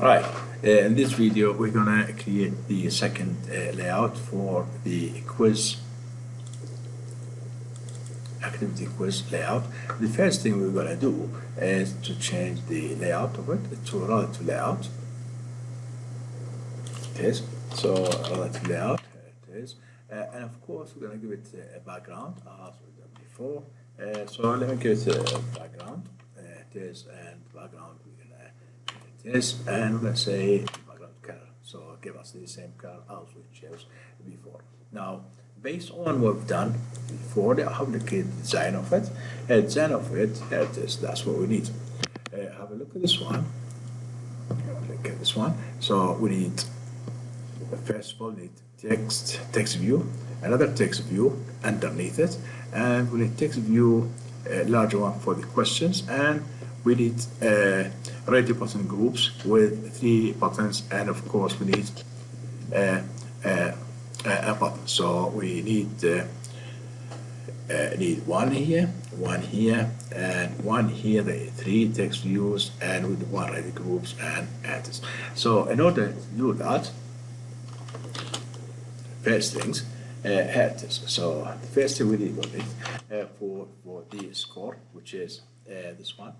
Alright, in this video we're gonna create the second layout for the quiz, activity quiz layout. The first thing we're gonna do is to change the layout of it to relative layout. It is, so relative layout, it is. And of course we're gonna give it a background as we've done before. So let me give it a background, it is, and background this, and we're going to say background color. So give us the same color as we chose before. Now, based on what we've done before, how to create the design of it. Design of it, here it is. That's what we need. Have a look at this one. Look at this one. So we need, first of all, we need text view, another text view underneath it, and we need text view, a larger one for the questions, and we need radio button groups with 3 buttons, and of course we need a button. So we need one here, and one here, the 3 text views, and with 1 radio groups and this. So in order to do that, first things, here it is. So the first thing we need for the score, which is this one.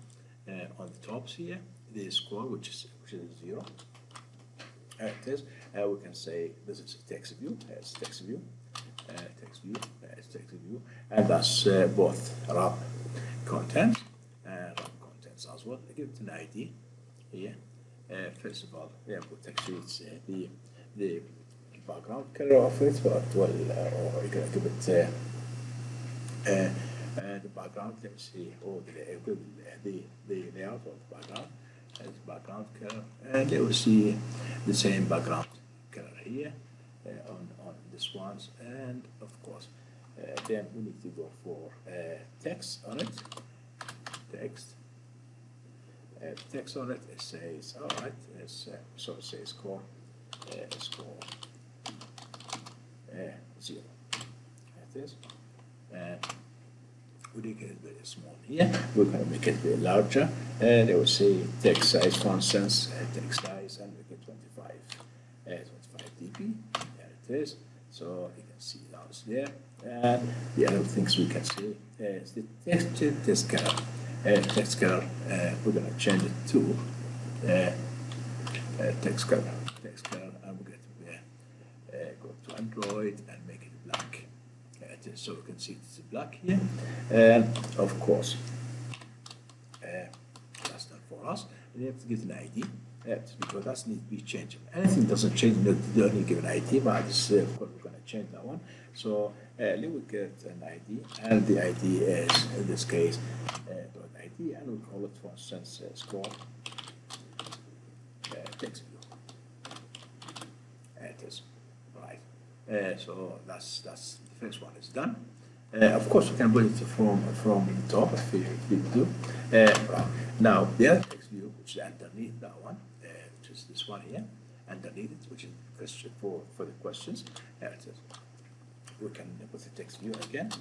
On the tops here, the score, which is 0. It is. We can say this is a text view. It's text view. Text view. It's text view, and that's both wrap contents and wrap contents as well. I give it an ID here. First of all, we actually it's the background color of it, but well, or you can give it the background. Let me see. The layout of the background as background color, and they will see the same background color here on this ones, and of course then we need to go for text on it. Text on it. It says all right. So it says score 0. That is. We make it very small here. We're going to make it a bit larger, and it will say text size, for instance, text size, and we get 25 dp. There it is. So you can see that's there. And the other things we can see is the text color. Text color. We're going to change it to text color. And we're going to go to Android and make it black. So you can see it's black here, and of course that's done for us. And you have to get an ID because that needs to be changed. Anything doesn't change, you don't need to give an ID, but this, of course we're going to change that one. So let me get an ID, and the ID is in this case .id, and we call it, for instance, score text view. It is right. So that's the first one is done. Of course, we can put it from the top if we do. Right. Now, the other text view, which is underneath that one, which is this one here, underneath it, which is question for the questions. There it is. We can put the text view again,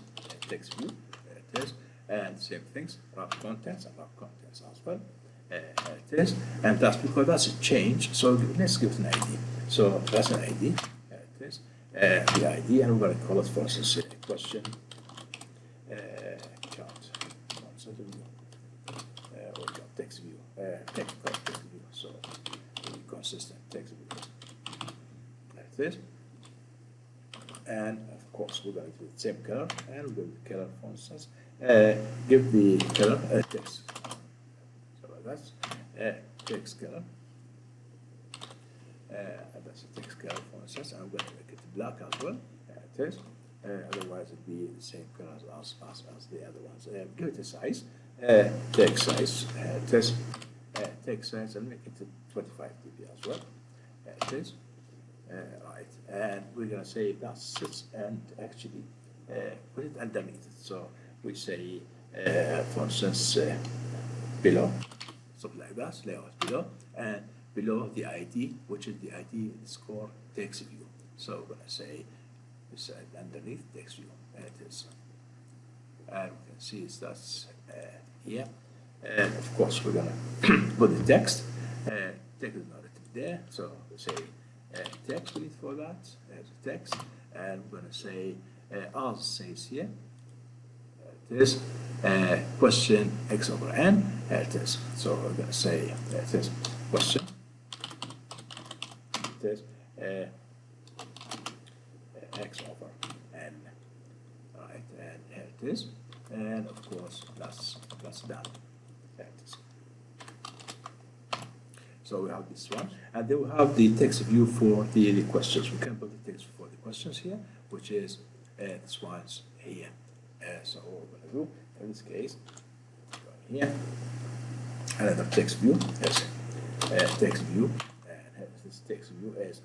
text view, there it is, and same things, wrap contents and wrap contents as well. It is, and that's because that's a change. So let's give it an ID. So that's an ID. It is. The ID, and we're going to call it, for instance, question count. Or text view, text view. So consistent text view. Like this. And of course, we're going to do the same color, and we're going to color, for instance, give the color text. So that's text color. That's a text color, for instance, and I'm going to make it black as well. It is. Otherwise, it'd be the same color as the other ones. Give it a size, text size, text size, and make it 25 dp as well. It is. Right, and we're going to say that sits, and actually put it underneath it. So we say, for instance, below, something like that, layout below, and below the ID, which is the ID score text view. So we're going to say this underneath text view. It is, and we can see that's here. And of course, we're going to put the text. Text is not a there. So we say text we need for that as text, and we're going to say as says here. It is question x over n. It is. So we're going to say it is question. It is x over n. Right, and here it is. And of course, that's done. There it is. So we have this one, and then we have the text view for the questions. We can put the text for the questions here, which is this one's here. So what we're going to do in this case, here, another text view. Yes, text view, and this text view is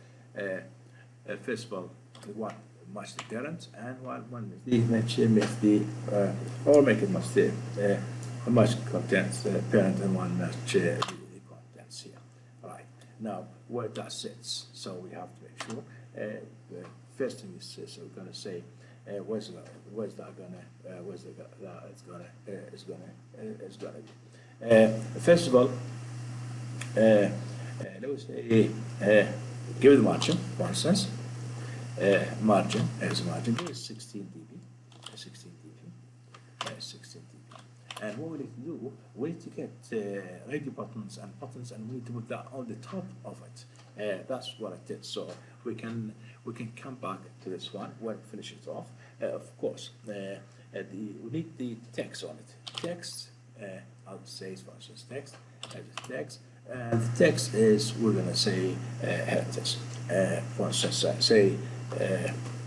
first of all one match the parent, and one is the match with the or make it match the match contents parent, and one match the contents here. Right now, where that sits, so we have to make sure. The first thing is so we're going to say. Where's that gonna be? First of all, let us say give it the margin, for instance. Margin as margin give it 16 dB, 16 dB, 16 dB. And what we need to do, we need to get radio buttons, and we need to put that on the top of it. That's what I did. So we can come back to this one when we finish it off. Of course, we need the text on it. Text, I'll say for instance text, text, and the text is we're gonna say here it is. For instance, say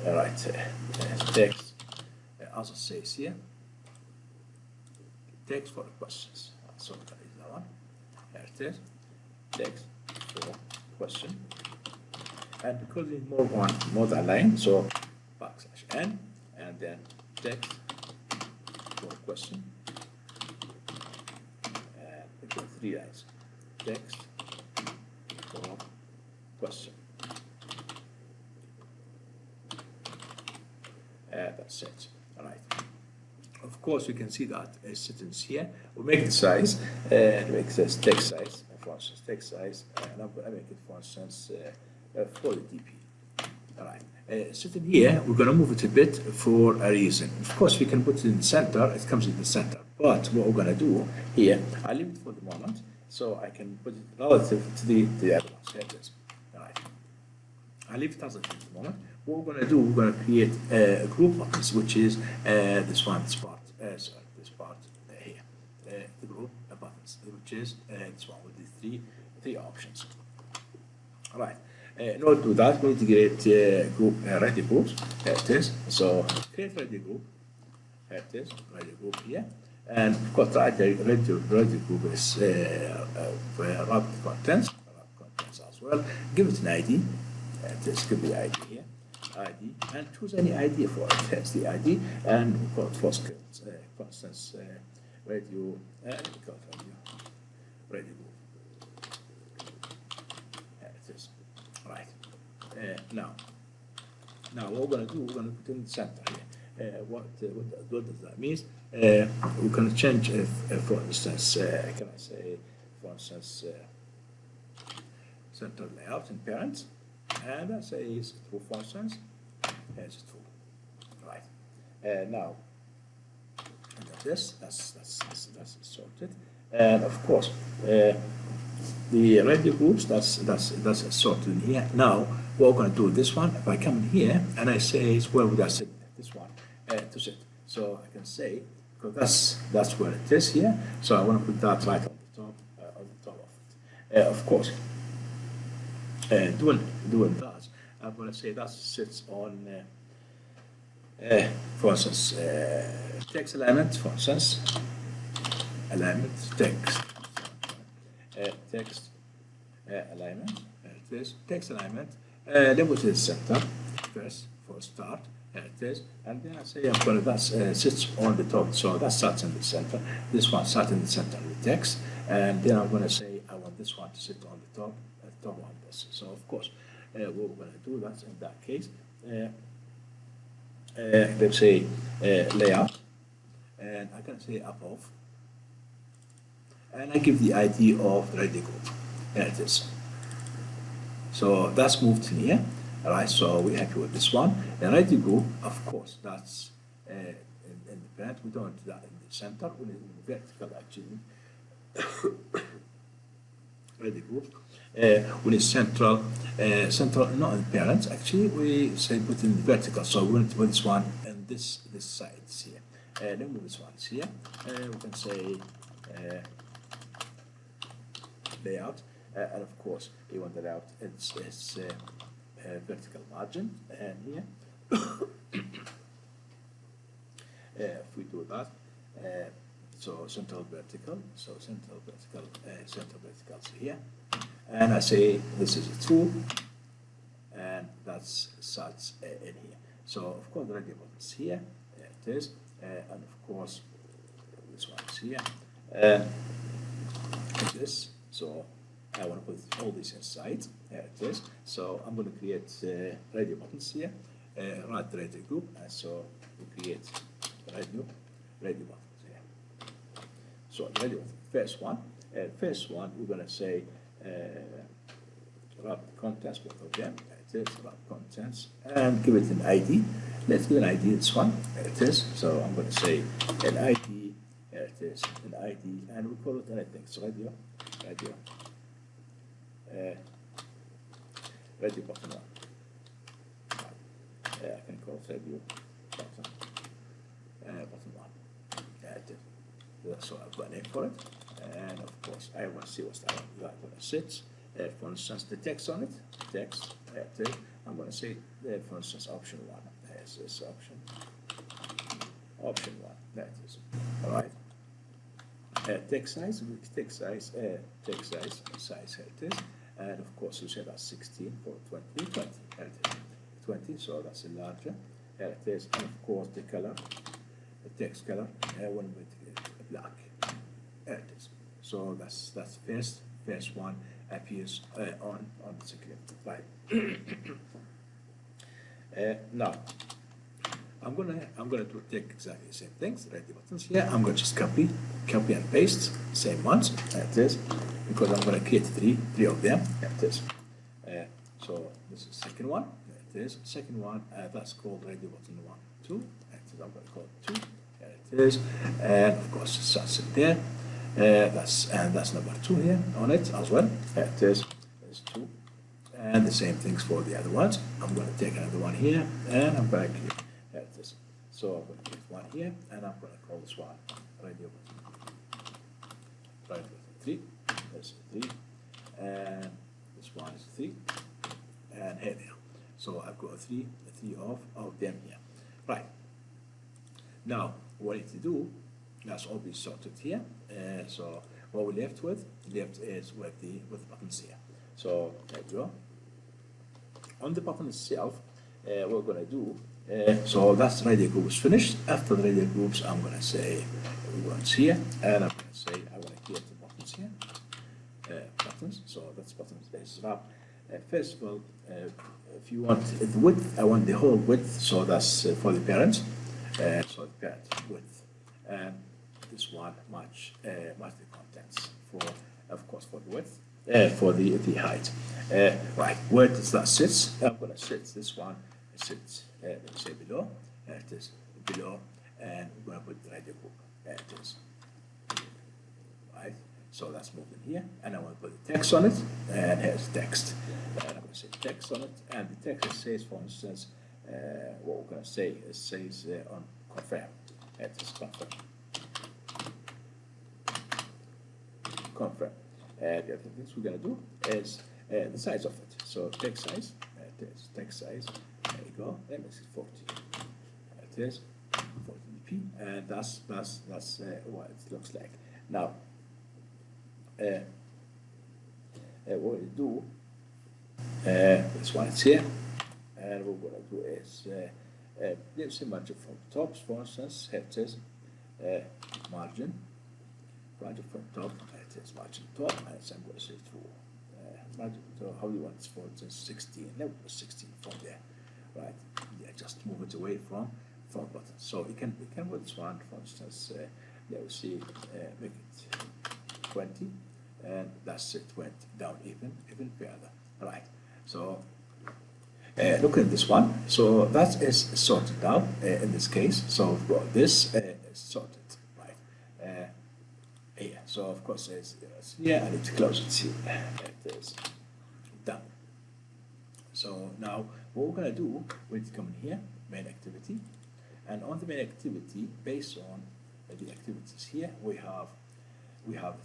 right text, as it says here. Text for the questions. So that is that one. Here it is. Text for question. And because we need more than line, so \n, and then text for question. And we got 3 lines. Text for question. That's it. All right. Of course, you can see that sentence here. We'll make the size, make this text size, for instance, text size, and I'm going to make it, for instance, 40 dp. All right. Sitting here, we're going to move it a bit for a reason. Of course, we can put it in the center. It comes in the center. But what we're going to do here, I leave it for the moment, so I can put it relative to the other ones. Here it is. All right. I leave it as it is at the moment. What we're going to do, we're going to create a group buttons, which is this one, this part here, the group buttons, which is this one with the three options. All right. In order to do that, we need to create group ready groups. Here it is. So create ready group. Here it is, ready group here. And of course, ready group is wrapped contents as well. Give it an ID. This could be ID here. ID, and choose any ID for it. Here's the ID, and we call it for scripts. For instance, radio, we call it radio group. Here it is. Right. Now what we're going to do, we're going to put in the center here. What does that mean? We're going to change, for instance, can I say, for instance, center layout in parents. And that says true, for instance, here's true. Right. Now, that's sorted. And of course, the radio groups, that's sorted in here. Now, what we're going to do this one, if I come in here and I say, where would I sit this one to sit? So I can say, because that's where it is here. So I want to put that right on the top of it. Of course. Doing that, I'm going to say that sits on, for instance, text alignment, for instance, alignment, text alignment, it is, text alignment, then we say center, first, for start, it is, and then I say I'm going to, that sits on the top, so that starts in the center, this one starts in the center of the text, and then I'm going to say I want this one to sit on the top on this. So of course, what we're going to do, that's in that case, let's say layout, and I can say above, and I give the ID of the ready group. There it is. So that's moved in here. All right, so we're happy with this one. The ready group, of course, that's in the parent. We don't want that in the center. We need the vertical actually. Ready group. We need central, not in parents. Actually, we say put in the vertical. So we want to put this one and this side here. Then move this one here. We can say layout, and of course, we want the layout. It's vertical margin, and here, if we do that, so central vertical, central verticals here, and I say this is a true, and that's such in here. So of course the radio buttons here, it is, and of course this one is here, this. So I want to put all this inside. Here it is. So I'm going to create radio buttons here, right radio group, and so we create radio buttons here. So the radio first one we're going to say wrap contents, both of them. It is wrap contents, and give it an ID. Let's give an ID this one. Here it is. So I'm going to say an ID. Here it is, an ID, and we call it anything. So radio button one. I can call it radio button one. So I've got a name for it, and of course I want to see what's that one. I'm going to sit. For instance, the text on it. Text. I'm going to say, for instance, option one. There's this option one. That is all right. Text size, here it is, and of course you say that's 16 for 20, 20, so that's a larger. Here it is, and of course the color, the text color, one with black. Here it is. So that's first one appears on the script. Right. Now I'm gonna take exactly the same things, radio buttons here. I'm gonna just copy and paste same ones. There it is, because I'm gonna create three of them. There it is. So this is the second one. There it is. Second one that's called radio button 1, 2. There it is. I'm gonna call it 2. There it is, and of course it starts in there. That's number 2 here on it as well. There it is. There's 2, and the same things for the other ones. I'm gonna take another one here, and I'm gonna create. There it is. So I'm going to create one here, and I'm going to call this one radio button 3. There's 3, and this one is 3, and here they are. So I've got three of them here. Right. Now what I need to do, that's all be sorted here. So what we're left is with the buttons here. So there you go. On the button itself, what we're going to do. So that's the radio groups finished. After the radio groups, I'm going to say ones here, and I'm going to say I want to create the buttons here. Buttons. So that's buttons is wrap. First of all, if you want the width, I want the whole width. So that's for the parents. So the parent width, and this one match the contents for, of course, for the width, for the height. Right, where does that sit? I'm going to sit this one. Sits, let's say below. There it is, below, and we're going to put the radio group. There it is. Right, so that's moved in here, and I want to put the text on it, and here's text. And I'm going to say text on it, and the text says, for instance, what we're going to say, it says on confirm. It is confirm. Confirm. The other things we're going to do is the size of it. So text size, text size. There you go. That makes it 40. It is 40 dp, and that's what it looks like. Now, what we do, this one is here, and what we're going to do is let's margin from tops, for instance. Here it is, margin from top. It is margin top, and so I'm going to say true. Margin. So how do you want it for instance 16? Let me put 16 from there. Right, yeah, just move it away from button. So you can with this one, for instance, let's see, make it 20, and that's it, 20 down even further. Right. So look at this one. So that is sorted now in this case. So we've got this sorted, right? Here. So of course it's here. I need to close it here. It is done. So now what we're gonna do, we need to come in here, main activity, and on the main activity, based on the activities here, we have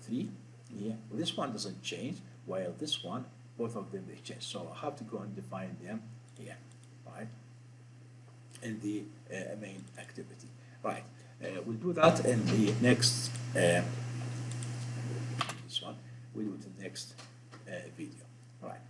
3 here. Well, this one doesn't change, while this one, both of them they change. So I have to go and define them here, right? In the main activity, right? We'll do that in the next. This one we'll do it in the next video. All right.